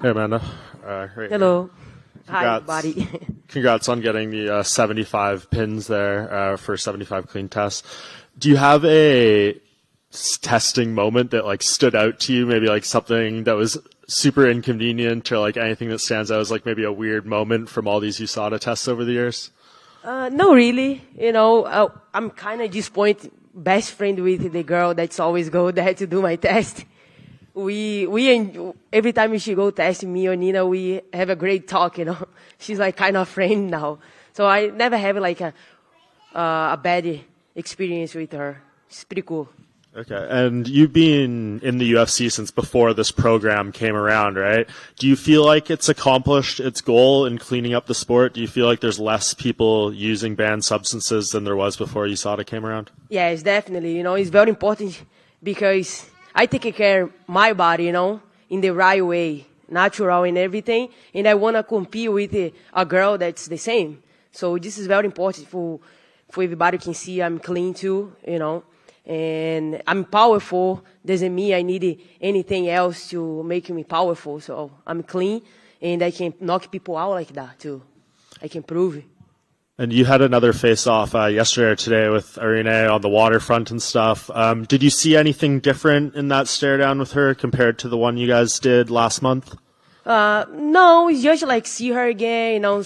Hey, Amanda. Right Hello. Here. Hi, buddy. Congrats on getting the 75 pins there for 75 clean tests. Do you have a testing moment that like stood out to you? Maybe like something that was super inconvenient, or like anything that stands out as like maybe a weird moment from all these USADA tests over the years? No, really. You know, I'm kind of disappointed. Best friend with the girl that's always go there to do my test. Every time she go test me or Nina, we have a great talk. You know, she's like kind of friend now. So I never have like a bad experience with her. It's pretty cool. Okay, and you've been in the UFC since before this program came around, right? Do you feel like it's accomplished its goal in cleaning up the sport? Do you feel like there's less people using banned substances than there was before USADA came around? Yes, definitely. You know, it's very important because I take care of my body, you know, in the right way, natural and everything, and I want to compete with a girl that's the same. So this is very important for everybody can see I'm clean too, you know. And I'm powerful. Doesn't mean I need anything else to make me powerful. So I'm clean, and I can knock people out like that too. I can prove it. And you had another face-off yesterday or today with Irene on the waterfront and stuff. Did you see anything different in that stare-down with her compared to the one you guys did last month? No, it's just like see her again, you know,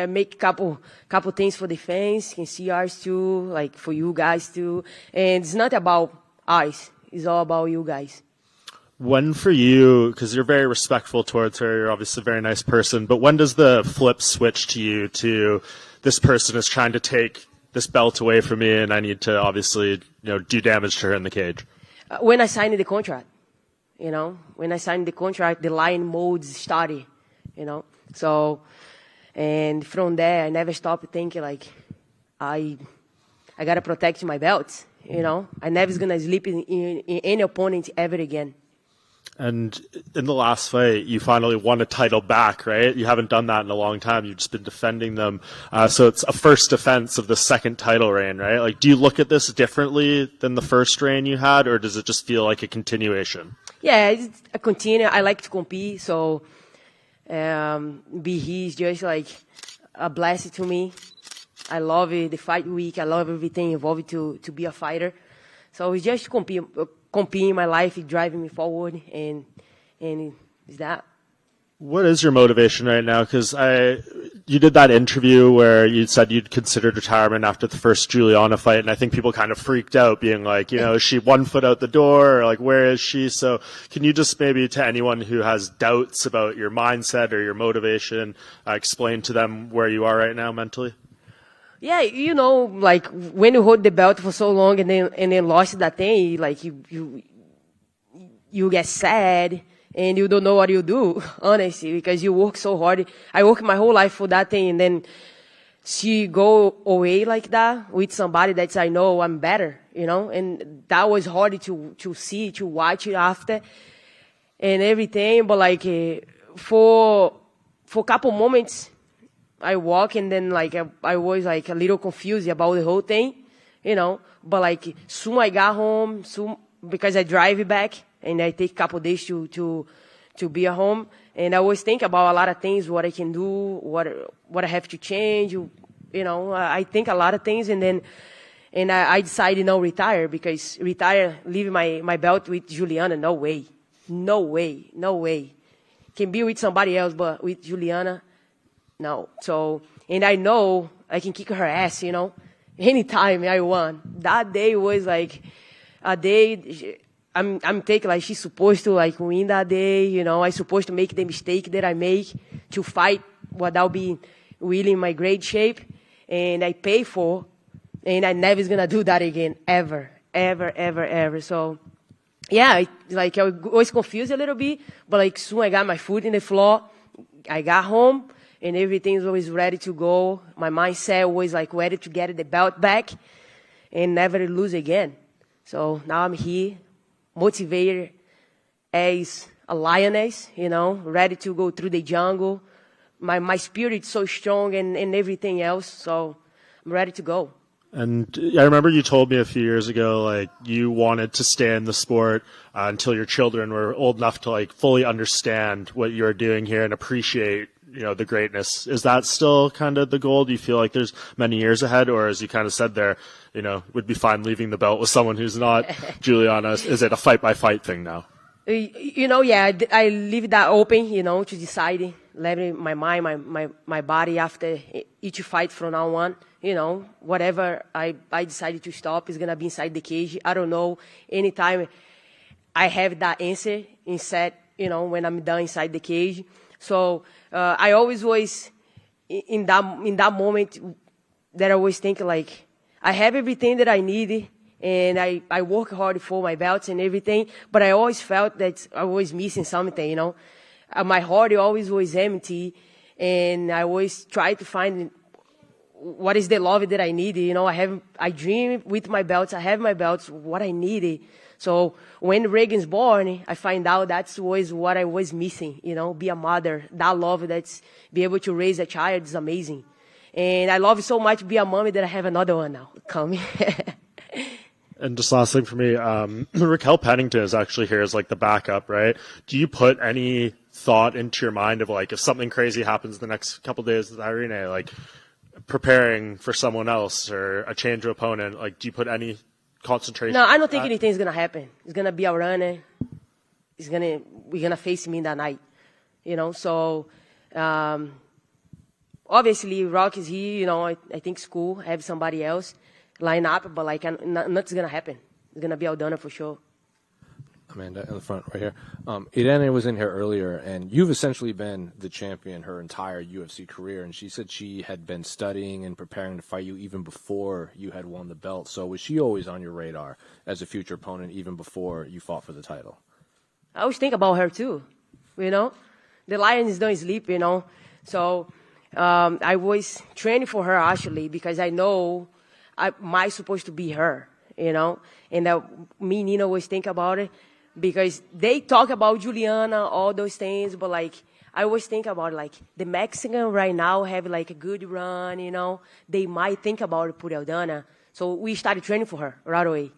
make couple things for the fans, can see ours too, like for you guys too. And it's not about us, it's all about you guys. When for you, because you're very respectful towards her, you're obviously a very nice person, but when does the flip switch to you to this person is trying to take this belt away from me and I need to obviously, do damage to her in the cage? When I signed the contract, when I signed the contract, the line modes started, so. And from there, I never stopped thinking like, I gotta protect my belts. I never gonna sleep in any opponent ever again. And in the last fight, you finally won a title back, right? You haven't done that in a long time. You've just been defending them. So it's a first defense of the second title reign, right? Like, do you look at this differently than the first reign you had, or does it just feel like a continuation? Yeah, it's a continue. I like to compete, so. Be here is just like a blessing to me. I love it, the fight week. I love everything involved to be a fighter. So it's just compete in my life, driving me forward, and it's that. What is your motivation right now? Because you did that interview where you said you'd considered retirement after the first Juliana fight, and I think people kind of freaked out, being like, is she 1 foot out the door, or like, where is she? So can you just maybe, to anyone who has doubts about your mindset or your motivation, explain to them where you are right now mentally? Yeah, like when you hold the belt for so long and then lost that thing, like you get sad. And you don't know what you do, honestly, because you work so hard. I work my whole life for that thing, and then she go away like that with somebody that I know I'm better, and that was hard to see, to watch it after and everything. But like for a couple moments, I walk and then like I was like a little confused about the whole thing, But like soon I got home, because I drive back. And I take a couple of days to be at home. And I always think about a lot of things, what I can do, what I have to change. I think a lot of things. And I decided no retire, because leave my belt with Juliana, no way. Can be with somebody else, but with Juliana, no. So, and I know I can kick her ass, anytime I want. That day was like a day... I'm taking like she's supposed to like win that day, I'm supposed to make the mistake that I make to fight without being really in my great shape, and I pay for, and I never gonna do that again, ever. So, yeah, I was confused a little bit, but like soon I got my foot in the floor, I got home, and everything was ready to go. My mindset was like ready to get the belt back and never lose again. So now I'm here, motivated as a lioness, ready to go through the jungle. My spirit is so strong and everything else, so I'm ready to go. And I remember you told me a few years ago, like, you wanted to stay in the sport until your children were old enough to, like, fully understand what you're doing here and appreciate, the greatness. Is that still kind of the goal? Do you feel like there's many years ahead? Or as you kind of said there, would be fine leaving the belt with someone who's not Juliana? Is it a fight-by-fight thing now? Yeah, I leave that open, to decide, letting my mind, my body after each fight from now on. Whatever I decided to stop is going to be inside the cage. I don't know. Anytime I have that answer in set, when I'm done inside the cage. So I always was in that moment that I always think, like, I have everything that I need, and I work hard for my belts and everything, but I always felt that I was missing something, My heart always was empty, and I always try to find what is the love that I need. I dream with my belts. I have my belts, what I needed. So when Reagan's born, I find out that was what I was missing, be a mother. That love that's be able to raise a child is amazing. And I love so much be a mommy that I have another one now coming. And just last thing for me, Raquel Pennington is actually here as like the backup, right? Do you put any thought into your mind of like, if something crazy happens the next couple of days with Irene, like preparing for someone else or a change of opponent, like do you put any concentration? No, I don't think anything's going to happen. It's going to be Aldana. We're going to face me in that night, So obviously Rock is here, I think it's cool. Have somebody else line up, but like nothing's going to happen. It's going to be Aldana for sure. Amanda in the front right here. Irene was in here earlier, and you've essentially been the champion her entire UFC career, and she said she had been studying and preparing to fight you even before you had won the belt. So was she always on your radar as a future opponent even before you fought for the title? I always think about her too, The Lions don't sleep, So I was training for her actually because I know I'm supposed to be her, And me and Nina always think about it. Because they talk about Juliana, all those things, but like I always think about like the Mexican right now have like a good run, They might think about put Aldana. So we started training for her right away.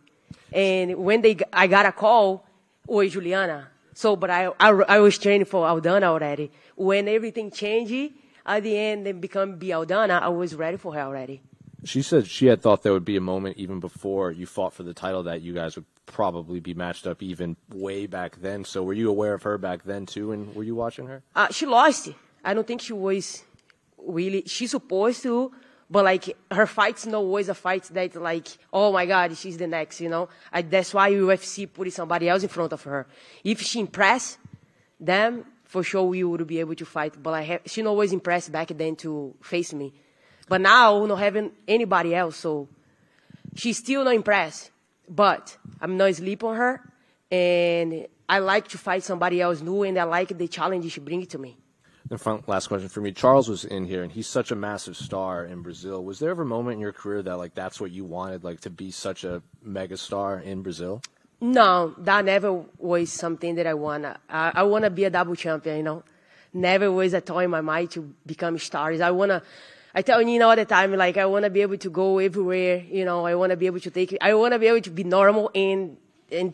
And when I got a call, Juliana. So, but I was training for Aldana already. When everything changed at the end and become be Aldana, I was ready for her already. She said she had thought there would be a moment even before you fought for the title that you guys would probably be matched up even way back then. So were you aware of her back then too, and were you watching her? She lost. I don't think she was really, she's supposed to, but like her fights no always a fight that like, oh my God, she's the next, That's why UFC put somebody else in front of her. If she impressed them, for sure we would be able to fight. But she not always impressed back then to face me. But now, not having anybody else, so she's still not impressed. But I'm not asleep on her, and I like to fight somebody else new, and I like the challenge she brings to me. And last question for me. Charles was in here, and he's such a massive star in Brazil. Was there ever a moment in your career that, like, that's what you wanted, like, to be such a mega star in Brazil? No, that never was something that I want. I want to be a double champion, Never was a thought in my mind to become stars. I tell Nina all the time, like, I want to be able to go everywhere, I want to be able to I want to be able to be normal and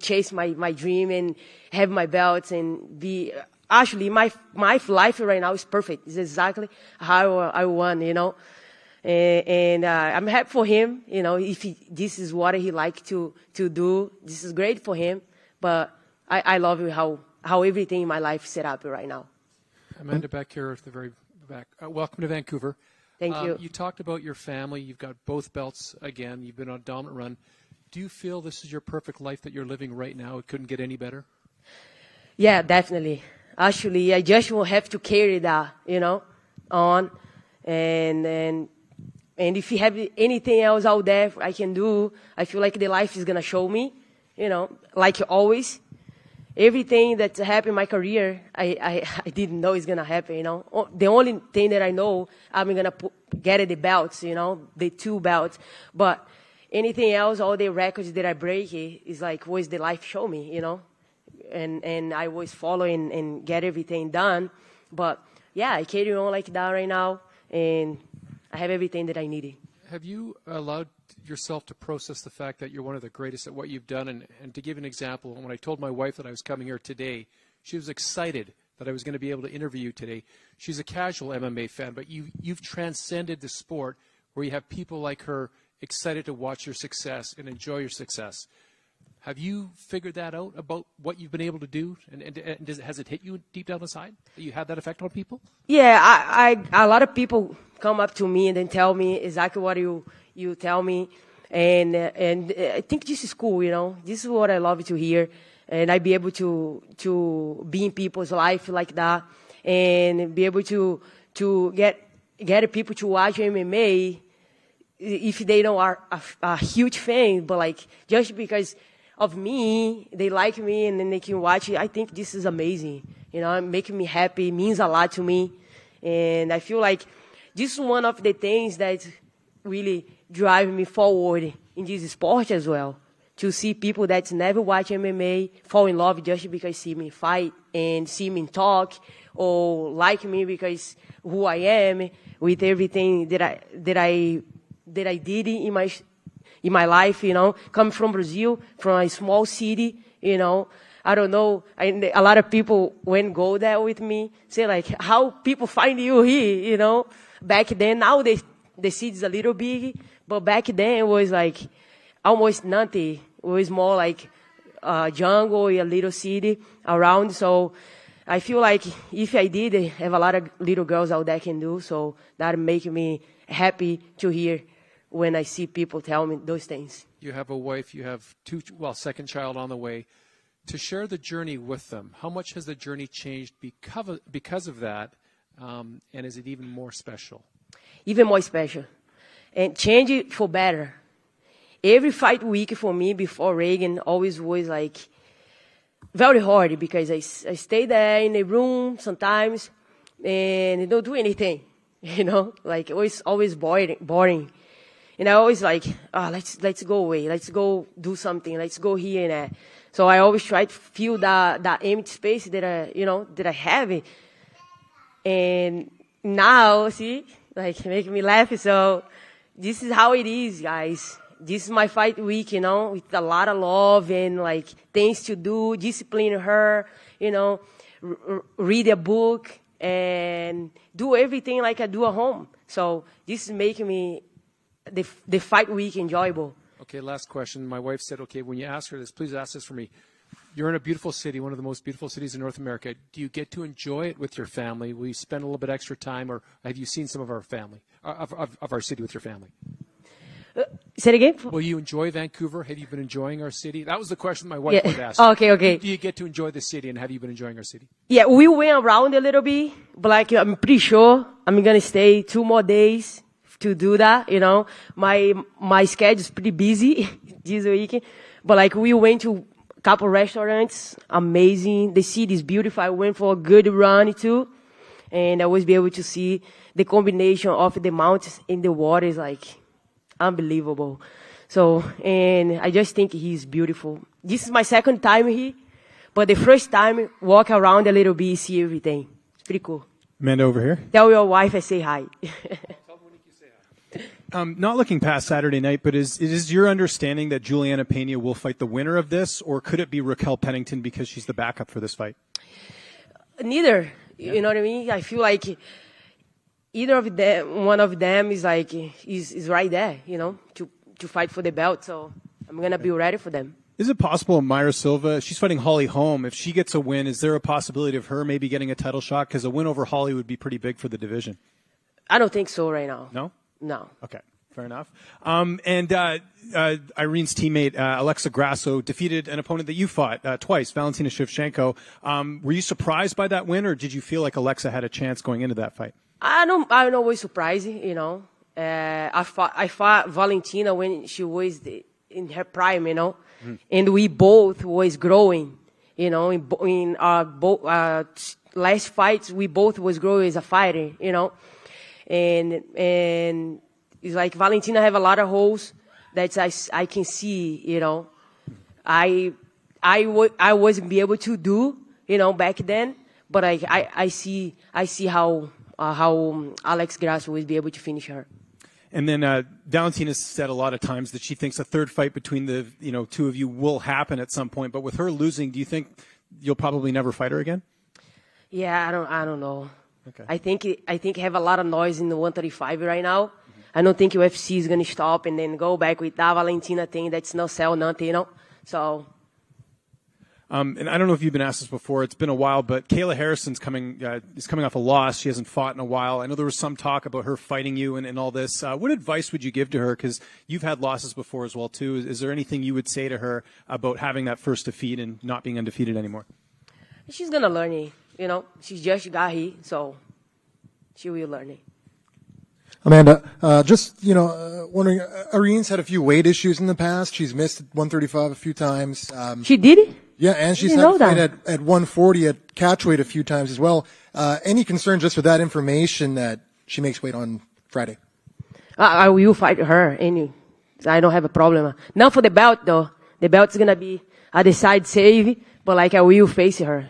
chase my dream and have my belts and be, actually, my life right now is perfect. It's exactly how I want, And I'm happy for him, if this is what he likes to do, this is great for him. But I love how everything in my life is set up right now. Amanda, back here at the very back. Welcome to Vancouver. Thank you. You talked about your family. You've got both belts again. You've been on a dominant run. Do you feel this is your perfect life that you're living right now? It couldn't get any better? Yeah, definitely. Actually, I just will have to carry that, on. And if you have anything else out there I can do, I feel like the life is going to show me, like always. Everything that happened in my career, I didn't know it's going to happen, The only thing that I know, I'm going to get the belts, the 2 belts. But anything else, all the records that I break is like, was the life show me, And I was following and get everything done. But, yeah, I carry on like that right now, and I have everything that I needed. Have you allowed yourself to process the fact that you're one of the greatest at what you've done? And to give an example, when I told my wife that I was coming here today, she was excited that I was going to be able to interview you today. She's a casual MMA fan, but you've transcended the sport where you have people like her excited to watch your success and enjoy your success. Have you figured that out about what you've been able to do? And has it hit you deep down inside that you had that effect on people? Yeah, I a lot of people come up to me and then tell me exactly what you tell me, and I think this is cool. This is what I love to hear, and I be able to be in people's life like that, and be able to get people to watch MMA if they don't are a huge fan, but like just because of me, they like me, and then they can watch it. I think this is amazing. Making me happy. It means a lot to me. And I feel like this is one of the things that really drive me forward in this sport as well. To see people that never watch MMA fall in love just because see me fight and see me talk, or like me because who I am with everything that I did in my life, coming from Brazil, from a small city, I don't know. A lot of people when go there with me say like, how people find you here, Back then, now the city is a little big, but back then it was like almost nothing. It was more like a jungle, a little city around. So I feel like if I did, I have a lot of little girls out there can do. So that make me happy to hear when I see people tell me those things. You have a wife, you have second child on the way. To share the journey with them, how much has the journey changed because of that, and is it even more special? Even more special. And change it for better. Every fight week for me before Reagan always was like very hard because I stay there in a room sometimes and don't do anything, like always boring. And I always like, let's go away. Let's go do something. Let's go here and there. So I always try to fill that empty space that I have. And now, see, like making me laugh. So this is how it is, guys. This is my fight week, with a lot of love and like things to do, discipline her, read a book and do everything like I do at home. So this is making me the fight week enjoyable. Okay, last question. My wife said, okay, when you ask her this, please ask this for me. You're in a beautiful city, one of the most beautiful cities in North America. Do you get to enjoy it with your family? Will you spend a little bit extra time, or have you seen some of our family, of our city with your family? Say it again? Will you enjoy Vancouver? Have you been enjoying our city? That was the question my wife would ask. Okay. Do you get to enjoy the city, and have you been enjoying our city? Yeah, we went around a little bit, but like I'm pretty sure I'm going to stay 2 more days to do that, My schedule is pretty busy this week, but like we went to a couple restaurants, amazing. The city is beautiful. I went for a good run too, and I was be able to see the combination of the mountains and the water is like unbelievable. So, and I just think he's beautiful. This is my second time here, but the first time walk around a little bit, see everything. It's pretty cool. Amanda over here. Tell your wife I say hi. Not looking past Saturday night, but is your understanding that Juliana Pena will fight the winner of this, or could it be Raquel Pennington because she's the backup for this fight? Neither. Yeah. You know what I mean? I feel like either of them, one of them is like is right there, to fight for the belt. So I'm gonna be ready for them. Is it possible Mayra Silva, she's fighting Holly Holm, if she gets a win, is there a possibility of her maybe getting a title shot? Because a win over Holly would be pretty big for the division. I don't think so right now. No? No. Okay, fair enough. Irene's teammate, Alexa Grasso, defeated an opponent that you fought twice, Valentina Shevchenko. Were you surprised by that win, or did you feel like Alexa had a chance going into that fight? I'm always surprised, I fought Valentina when she was in her prime, and we both was growing, in our last fights, we both was growing as a fighter, and it's like Valentina have a lot of holes that I can see, I wasn't be able to do, back then, but I see how Alex Grasso will be able to finish her. And then Valentina said a lot of times that she thinks a third fight between the two of you will happen at some point. But with her losing, do you think you'll probably never fight her again? Yeah, I don't know. Okay. I think have a lot of noise in the 135 right now. Mm-hmm. I don't think UFC is gonna stop and then go back with that Valentina thing. That's no sell nothing, So. And I don't know if you've been asked this before. It's been a while, but Kayla Harrison's coming off a loss. She hasn't fought in a while. I know there was some talk about her fighting you and all this. What advice would you give to her? Because you've had losses before as well too. Is there anything you would say to her about having that first defeat and not being undefeated anymore? She's gonna learn it. She's just got here, so she will learn it. Amanda, wondering, Irene's had a few weight issues in the past. She's missed 135 a few times. She did? Yeah, and she's had a fight at 140 at catchweight a few times as well. Any concern just with that information that she makes weight on Friday? I will fight her. I don't have a problem. Not for the belt, though. The belt's going to be a decide save, but I will face her.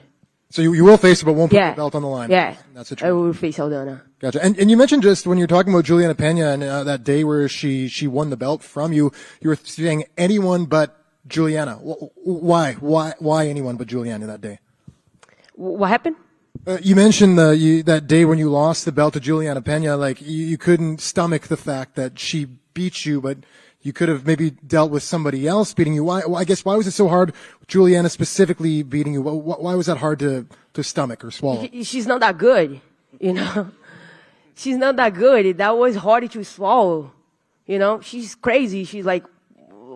So you will face her, but won't put the belt on the line? Yeah, that's I will face Aldana. Gotcha. And you mentioned just when you were talking about Juliana Pena and that day where she won the belt from you, you were saying anyone but Juliana. Why anyone but Juliana that day? What happened? You mentioned that day when you lost the belt to Juliana Pena, like you couldn't stomach the fact that she beat you, but you could have maybe dealt with somebody else beating you. Why was it so hard, Juliana specifically beating you? Why was that hard to stomach or swallow? She's not that good, She's not that good. That was hard to swallow, She's crazy. She's like,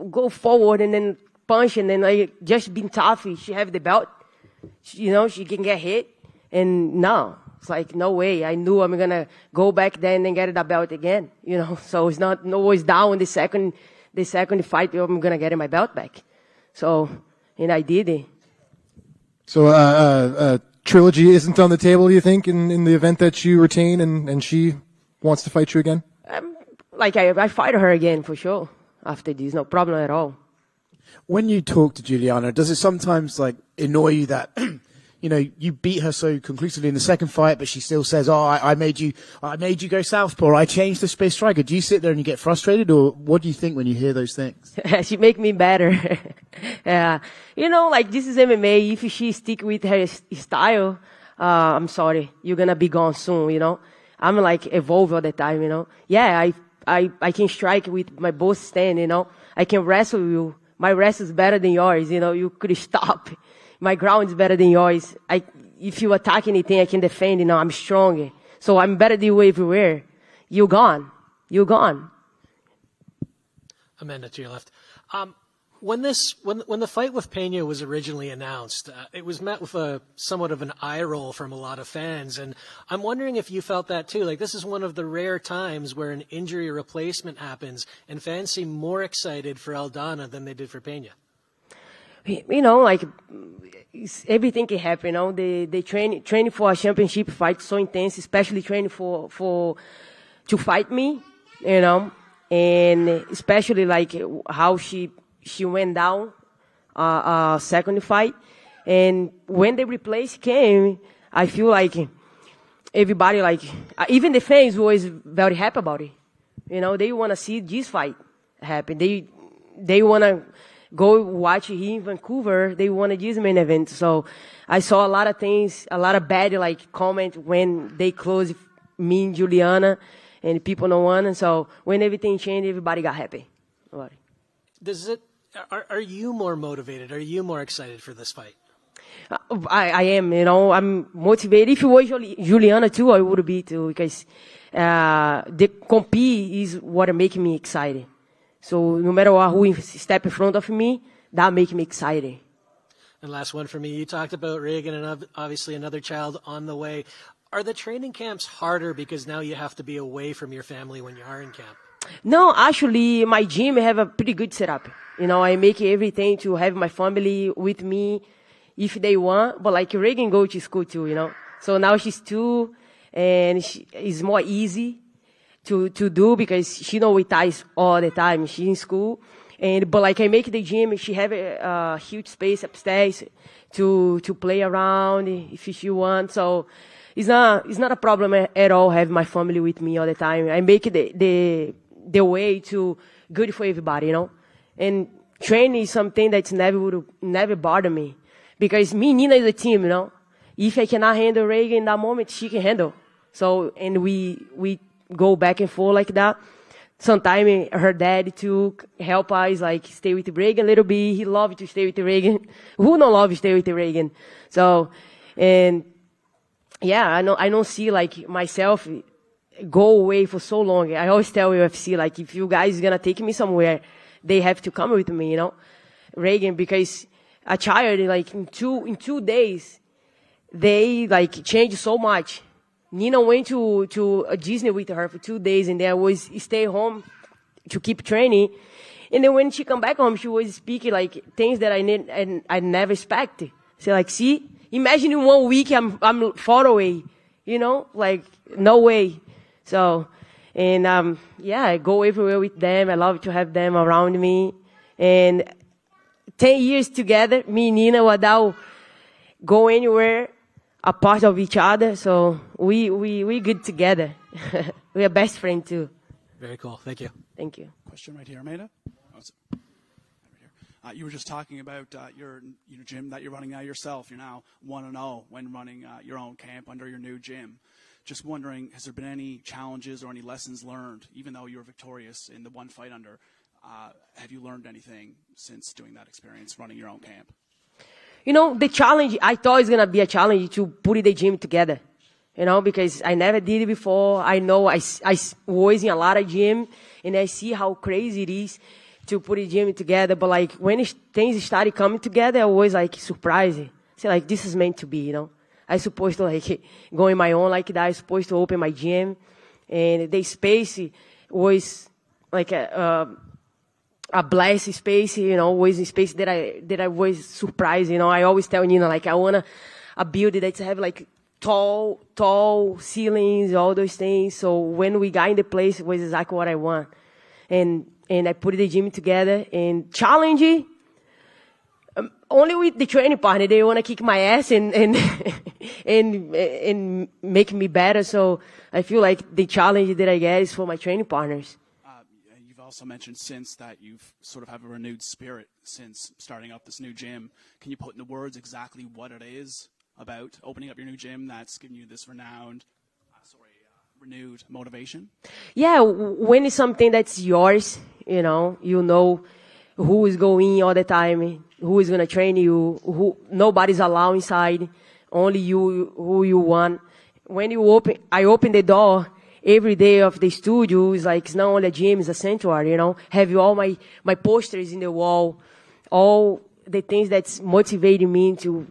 go forward and then punch and then just being tough. She have the belt, she can get hit. And no, it's like, no way. I knew I'm going to go back there and then get the belt again, So it's not, no was down the second fight, I'm going to get my belt back. So, and I did it. So, trilogy isn't on the table, you think, in the event that you retain and she wants to fight you again? I fight her again for sure after this, no problem at all. When you talk to Juliana, does it sometimes annoy you that you beat her so conclusively in the second fight, but she still says, I made you go southpaw, I changed the space striker. Do you sit there and you get frustrated, or what do you think when you hear those things? She make me better. Yeah. This is MMA. If she stick with her style, I'm sorry, you're gonna be gone soon, I'm evolve all the time, Yeah, I can strike with my both stand, I can wrestle you. My wrestle is better than yours, you could stop. My ground is better than yours. If you attack anything, I can defend, I'm stronger. So I'm better than you everywhere. You're gone. Amanda, to your left. When the fight with Pena was originally announced, it was met with somewhat of an eye roll from a lot of fans, and I'm wondering if you felt that too. This is one of the rare times where an injury replacement happens, and fans seem more excited for Aldana than they did for Pena. Everything can happen. They training for a championship fight so intense, especially training to fight me, and especially how she went down second fight, and when the replace came, I feel like everybody even the fans was very happy about it. They want to see this fight happen. They want to go watch here in Vancouver. They wanted this main event. So I saw a lot of things, a lot of bad comment when they closed me and Juliana, and people don't want. And so when everything changed, everybody got happy about it. Are you more motivated? Are you more excited for this fight? I am. I'm motivated. If it was Juliana too, I would be too, because the compete is what makes me excited. So no matter who step in front of me, that makes me excited. And last one for me. You talked about Reagan and obviously another child on the way. Are the training camps harder because now you have to be away from your family when you are in camp? No, actually, my gym have a pretty good setup. I make everything to have my family with me if they want. But Reagan go to school too, So now she's 2, and it's more easy to do because she with ties all the time. She's in school, but I make the gym. She have a huge space upstairs to play around if she wants. So it's not a problem at all. Have my family with me all the time. I make the the way to good for everybody, And training is something that's never bother me. Because me and Nina is a team, If I cannot handle Reagan in that moment, she can handle. So, and we go back and forth like that. Sometimes her dad too help us, like stay with Reagan a little bit. He loved to stay with Reagan. Who don't love to stay with Reagan? So, and yeah, I don't see like myself go away for so long. I always tell UFC, like, if you guys gonna take me somewhere, they have to come with me, Reagan, because a child, like in 2 days, they like changed so much. Nina went to Disney with her for 2 days, and then I was stay home to keep training. And then when she come back home, she was speaking like things that I never expected. So like, see, imagine in 1 week I'm far away, like no way. So, and yeah, I go everywhere with them. I love to have them around me. And 10 years together, me and Nina, without go anywhere, a part of each other, so we good together. We are best friends too. Very cool. Thank you. Thank you. Question right here, Amanda. You were just talking about your gym that you're running now yourself. You're now 1-0 when running your own camp under your new gym. Just wondering, has there been any challenges or any lessons learned, even though you were victorious in the one fight under? Have you learned anything since doing that experience, running your own camp? The challenge, I thought it was going to be a challenge to put the gym together, because I never did it before. I know I was in a lot of gym, and I see how crazy it is to put the gym together. But like when things started coming together, I was like surprised. So like, this is meant to be, I supposed to like go in my own like that. I supposed to open my gym, and the space was like a blessed space, was a space that I was surprised, I always tell Nina, like, I want a building that's have like tall ceilings, all those things. So when we got in the place, it was exactly what I want. And I put the gym together and challenge only with the training partner. They want to kick my ass and make me better. So I feel like the challenge that I get is for my training partners. You've also mentioned since that you've sort of have a renewed spirit since starting up this new gym. Can you put into words exactly what it is about opening up your new gym that's giving you this renewed motivation? Yeah, when it's something that's yours, you know who is going all the time, who is going to train you, who nobody's allowed inside, only you, who you want. When I open the door every day of the studio, it's not only a gym, it's a sanctuary, Have all my posters in the wall, all the things that's motivating me to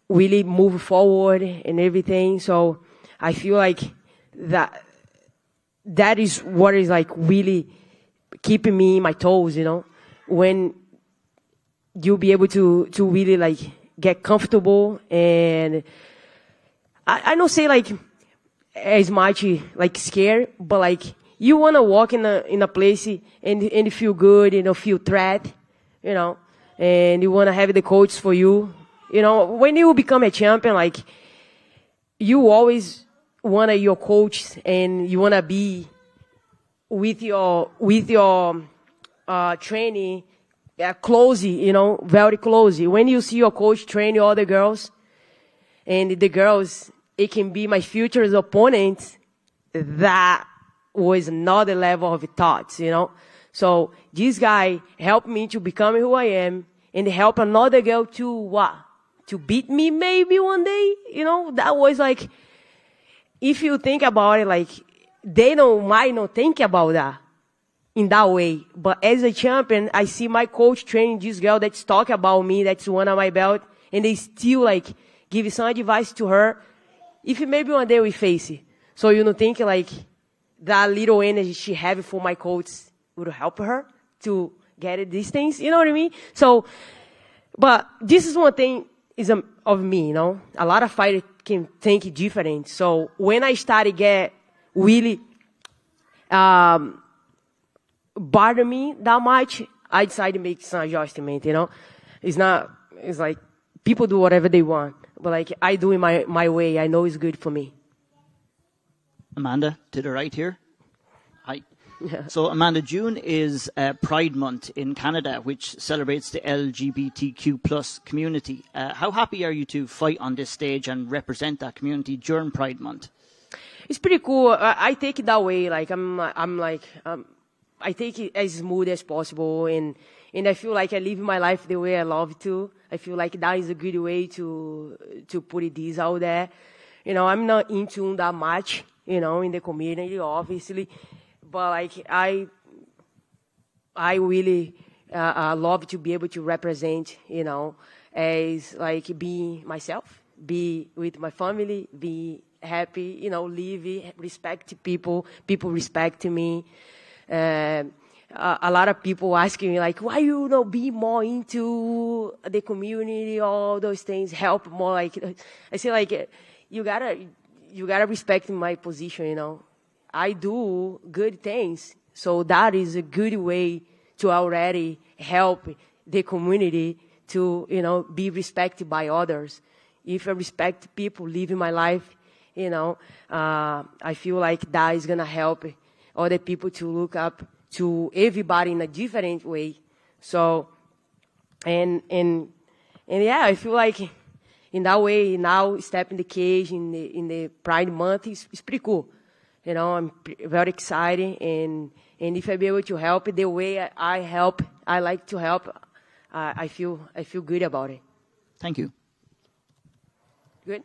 really move forward and everything. So I feel like that is what is like really keeping me in my toes, when you'll be able to really like get comfortable. And I don't say like as much like scared, but like you want to walk in a place and feel good, feel threat, and you want to have the coach for you. When you become a champion, like you always want your coach and you want to be with your training closely, very closely. When you see your coach train all the girls, and the girls, it can be my future opponents, that was another level of thoughts, So this guy helped me to become who I am, and help another girl to beat me maybe one day, That was like, if you think about it, like they might not think about that in that way. But as a champion, I see my coach training this girl that's talking about me, that's one of my belt, and they still like give some advice to her. If maybe one day we face it. So you don't think like that little energy she have for my coach would help her to get these things, you know what I mean? So, but this is one thing of me, A lot of fighters can think different. So when I started get really bother me that much, I decided to make some adjustment, It's like people do whatever they want, but like I do it my way. I know it's good for me. Amanda, to the right here. Hi. So, Amanda, June is Pride Month in Canada, which celebrates the LGBTQ plus community. How happy are you to fight on this stage and represent that community during Pride Month? It's pretty cool. I take it that way. Like I take it as smooth as possible, and I feel like I live my life the way I love to. I feel like that is a good way to put this out there. You know, I'm not into that much, you know, in the community, obviously, but like I really love to be able to represent, you know, as like being myself, be with my family, be happy, you know, live, respect people respect me. A lot of people asking me like, why you know be more into the community, all those things, help more. Like I say, like you gotta respect my position. You know, I do good things, so that is a good way to already help the community to, you know, be respected by others. If I respect people living my life, you know, I feel like that is gonna help other people to look up to everybody in a different way. So, and yeah, I feel like in that way now, step in the cage in the Pride Month is pretty cool. You know, I'm very excited, and if I be able to help the way I like to help, I feel good about it. Thank you. Good.